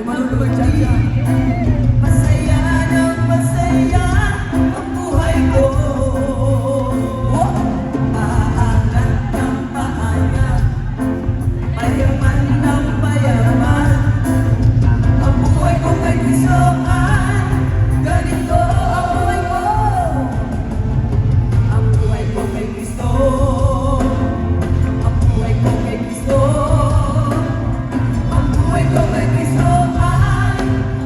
Yung manunod dyan. Masaya ng masaya ang buhay ko. Aangat ng paangat, payaman ng payaman. Ang buhay ko kay Kristo ay ganito. Ang buhay ko kay Kristo. Ang buhay ko kay Kristo. Ang buhay ko kay Kristo ay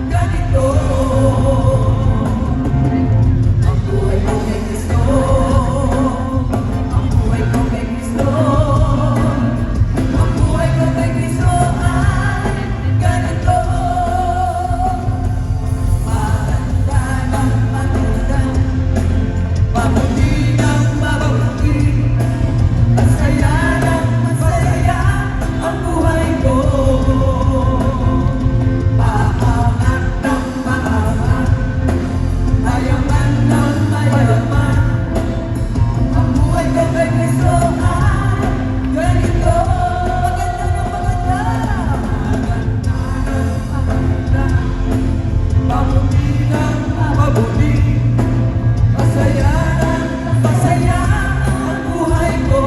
ganito. Ang buhay ko kay Kristo. Ang buhay ko kay Kristo. Ang buhay ko kay Kristo ay ganito. Maganda ng maganda, mabuti ng mabuti, masaya ng masaya ang buhay ko. Paangat ng paangat, mayaman ng mayaman. Ang buhay ko kay Kristo ay ganito. Maganda ng maganda, maganda ng maganda, mabuti ng mabuti, masaya ng masaya ang buhay ko.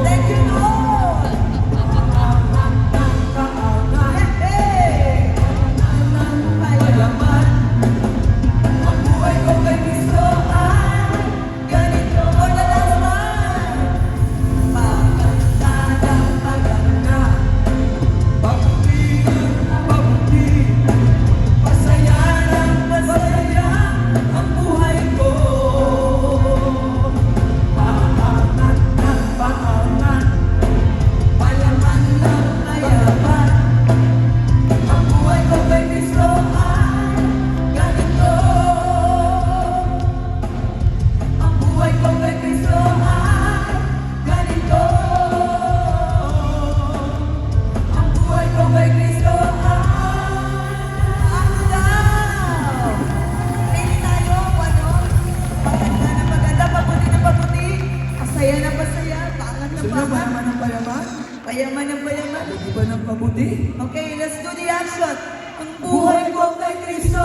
Thank you, Lord. Paangat ng paangat, mayaman ng mayaman. Ang buhay ko kay Kristo ay ganito. All the last time. Maganda ng maganda, mabuti ng mabuti, masaya ng masaya ang buhay ko. Paangat ng paangat, mayaman ng mayaman. Ang buhay ko kay Kristo ay ganito. Ang buhay ko kay Kristo ay ganito. Ang buhay ko kay Kristo ay ano daw? Ready tayo, ano? Maganda na maganda, mabuti na mabuti, masaya na masaya, paangat na Sino paangat, payaman ng payaman? payaman na payaman. Di ba ng pabuti? Okay, let's do the action. Ang buhay ko kay Kristo